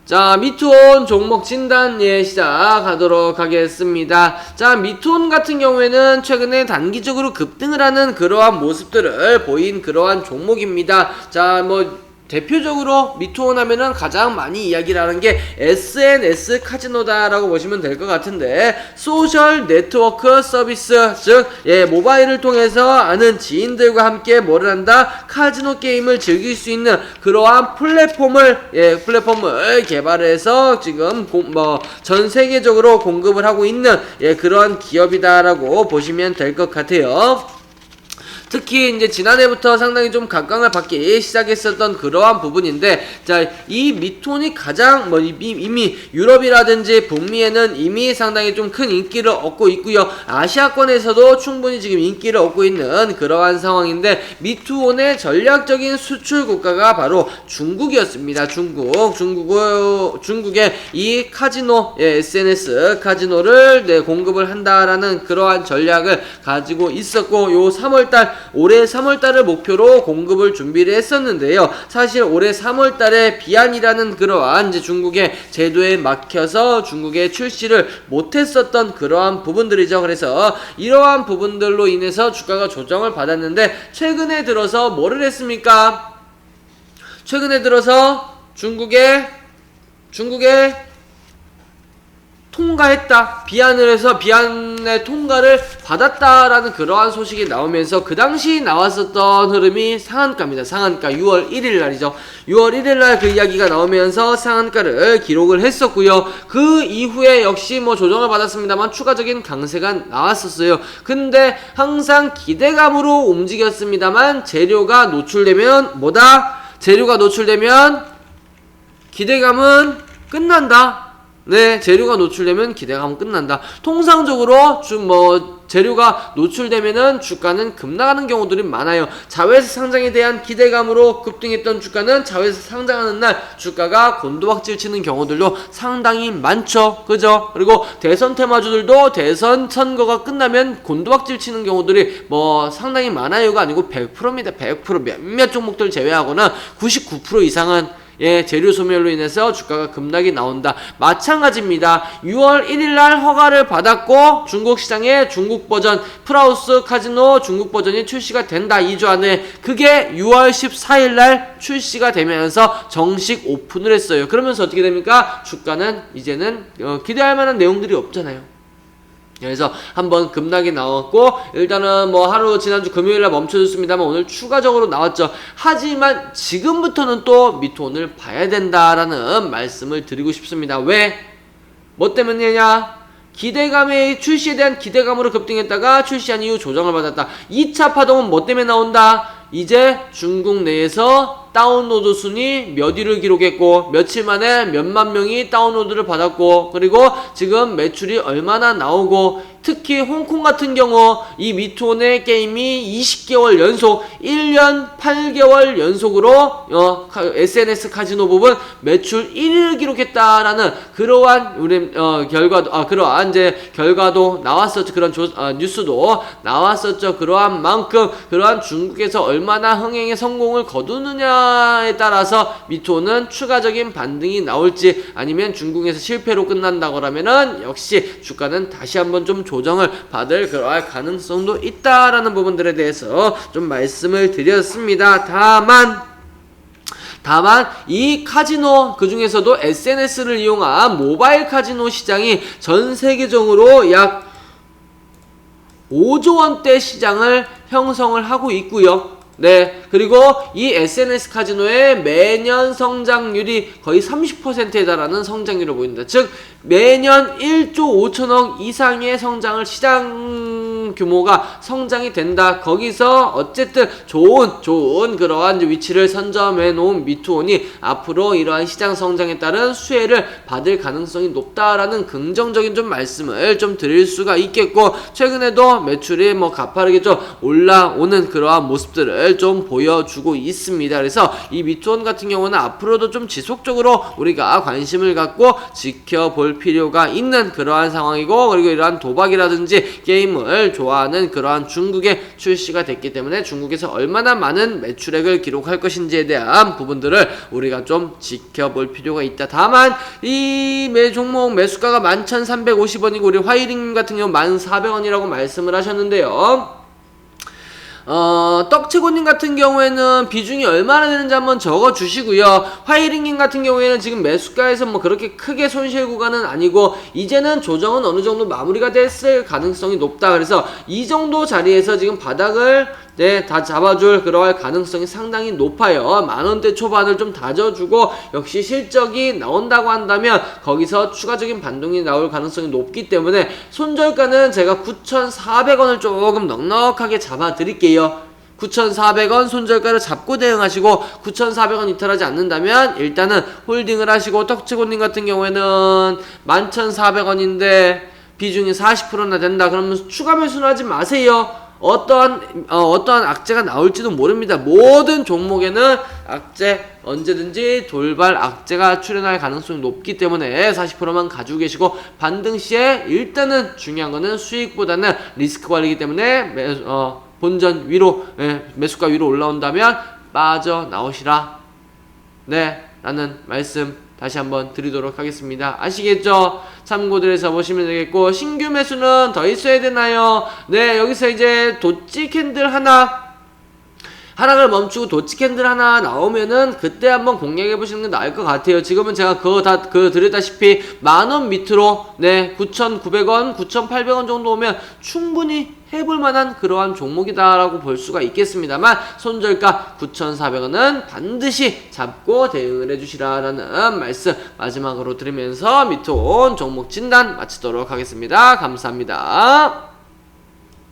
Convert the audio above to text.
자, 미투온 종목 진단 시작하도록 하겠습니다. 자, 미투온 같은 경우에는 최근에 단기적으로 급등을 하는 그러한 모습들을 보인 그러한 종목입니다. 자, 대표적으로 미투온 하면은 가장 많이 이야기를 하는 게 SNS 카지노다라고 보시면 될 것 같은데, 소셜 네트워크 서비스, 즉 모바일을 통해서 아는 지인들과 함께 뭐를 한다? 카지노 게임을 즐길 수 있는 그러한 플랫폼을 개발해서 지금 전 세계적으로 공급을 하고 있는 그러한 기업이다라고 보시면 될 것 같아요. 특히 이제 지난해부터 상당히 좀 각광을 받기 시작했었던 그러한 부분인데, 자, 이 미투온이 가장 이미 유럽이라든지 북미에는 이미 상당히 좀 큰 인기를 얻고 있고요. 아시아권에서도 충분히 지금 인기를 얻고 있는 그러한 상황인데, 미투온의 전략적인 수출 국가가 바로 중국이었습니다. 중국의 이 카지노, SNS 카지노를 공급을 한다라는 그러한 전략을 가지고 있었고, 요 올해 3월달을 목표로 공급을 준비를 했었는데요. 사실 올해 3월달에 비안이라는 그러한 이제 중국의 제도에 막혀서 중국에 출시를 못했었던 그러한 부분들이죠. 그래서 이러한 부분들로 인해서 주가가 조정을 받았는데, 최근에 들어서 뭐를 했습니까? 최근에 들어서 중국에 통과했다. 비안을 해서 비안의 통과를 받았다라는 그러한 소식이 나오면서 그 당시 나왔었던 흐름이 상한가입니다. 상한가 6월 1일 날이죠. 6월 1일 날 그 이야기가 나오면서 상한가를 기록을 했었고요. 그 이후에 역시 조정을 받았습니다만 추가적인 강세가 나왔었어요. 근데 항상 기대감으로 움직였습니다만, 재료가 노출되면 기대감은 끝난다. 네, 재료가 노출되면 기대감은 끝난다. 통상적으로 재료가 노출되면은 주가는 급락하는 경우들이 많아요. 자회사 상장에 대한 기대감으로 급등했던 주가는 자회사 상장하는 날 주가가 곤두박질 치는 경우들도 상당히 많죠. 그죠? 그리고 대선 테마주들도 대선 선거가 끝나면 곤두박질 치는 경우들이 상당히 많아요가 아니고 100%입니다. 100%. 몇몇 종목들 제외하고는 99% 이상은 재료 소멸로 인해서 주가가 급락이 나온다. 마찬가지입니다. 6월 1일날 허가를 받았고 중국 시장에 중국 버전 프라우스 카지노 중국 버전이 출시가 된다. 2주 안에. 그게 6월 14일날 출시가 되면서 정식 오픈을 했어요. 그러면서 어떻게 됩니까? 주가는 이제는 기대할 만한 내용들이 없잖아요. 그래서 한번 급락이 나왔고, 일단은 하루 지난주 금요일날 멈춰졌습니다만 오늘 추가적으로 나왔죠. 하지만 지금부터는 또 미투온을 봐야 된다라는 말씀을 드리고 싶습니다. 왜? 뭐 때문이냐? 출시에 대한 기대감으로 급등했다가 출시한 이후 조정을 받았다. 2차 파동은 뭐 때문에 나온다? 이제 중국 내에서 다운로드 순위 몇 위를 기록했고, 며칠 만에 몇만 명이 다운로드를 받았고, 그리고 지금 매출이 얼마나 나오고, 특히 홍콩 같은 경우 이 미투온의 게임이 20개월 연속 1년 8개월 연속으로 SNS 카지노 부분 매출 1위를 기록했다라는 그러한 결과도 나왔었죠. 그런 뉴스도 나왔었죠. 그러한 만큼 그러한 중국에서 얼마나 흥행에 성공을 거두느냐에 따라서 미투온은 추가적인 반등이 나올지, 아니면 중국에서 실패로 끝난다고 하면은 역시 주가는 다시 한번 좀 조정을 받을 그러한 가능성도 있다라는 부분들에 대해서 좀 말씀을 드렸습니다. 다만 이 카지노, 그 중에서도 SNS를 이용한 모바일 카지노 시장이 전 세계적으로 약 5조 원대 시장을 형성을 하고 있고요. 네, 그리고 이 SNS 카지노의 매년 성장률이 거의 30%에 달하는 성장률을 보입니다. 즉 매년 1조 5천억 이상의 시장 규모가 성장이 된다. 거기서 어쨌든 좋은 그러한 위치를 선점해 놓은 미투온이 앞으로 이러한 시장 성장에 따른 수혜를 받을 가능성이 높다라는 긍정적인 좀 말씀을 좀 드릴 수가 있겠고, 최근에도 매출이 가파르게 좀 올라오는 그러한 모습들을 모습을 좀 보여주고 있습니다. 그래서 이 미투원 같은 경우는 앞으로도 좀 지속적으로 우리가 관심을 갖고 지켜볼 필요가 있는 그러한 상황이고, 그리고 이러한 도박이라든지 게임을 좋아하는 그러한 중국에 출시가 됐기 때문에 중국에서 얼마나 많은 매출액을 기록할 것인지에 대한 부분들을 우리가 좀 지켜볼 필요가 있다. 다만 이 매 종목 매수가가 11,350원이고 우리 화이링님 같은 경우 1,400원이라고 말씀을 하셨는데요. 떡치고님 같은 경우에는 비중이 얼마나 되는지 한번 적어 주시고요. 화이링님 같은 경우에는 지금 매수가에서 뭐 그렇게 크게 손실 구간은 아니고 이제는 조정은 어느 정도 마무리가 됐을 가능성이 높다. 그래서 이 정도 자리에서 지금 바닥을 다 잡아줄 그러할 가능성이 상당히 높아요. 만원대 초반을 좀 다져주고 역시 실적이 나온다고 한다면 거기서 추가적인 반등이 나올 가능성이 높기 때문에 손절가는 제가 9,400원을 조금 넉넉하게 잡아드릴게요. 9,400원 손절가를 잡고 대응하시고 9,400원 이탈하지 않는다면 일단은 홀딩을 하시고, 떡치고님 같은 경우에는 11,400원인데 비중이 40%나 된다. 그러면 추가 매수는 하지 마세요. 어떠한 악재가 나올지도 모릅니다. 모든 종목에는 악재, 언제든지 돌발 악재가 출현할 가능성이 높기 때문에 40%만 가지고 계시고, 반등 시에 일단은 중요한 거는 수익보다는 리스크 관리이기 때문에 본전 위로, 매수가 위로 올라온다면 빠져나오시라. 네, 라는 말씀 다시 한번 드리도록 하겠습니다. 아시겠죠? 참고들 해서 보시면 되겠고, 신규 매수는 더 있어야 되나요? 네, 여기서 이제 도치 캔들 하락을 멈추고 도치 캔들 하나 나오면은 그때 한번 공략해 보시는 게 나을 것 같아요. 지금은 제가 그거 다 드렸다시피 만원 밑으로 9,900원, 9,800원 정도 오면 충분히 해볼 만한 그러한 종목이다라고 볼 수가 있겠습니다만, 손절가 9,400원은 반드시 잡고 대응을 해주시라라는 말씀 마지막으로 드리면서 미투온 종목 진단 마치도록 하겠습니다. 감사합니다.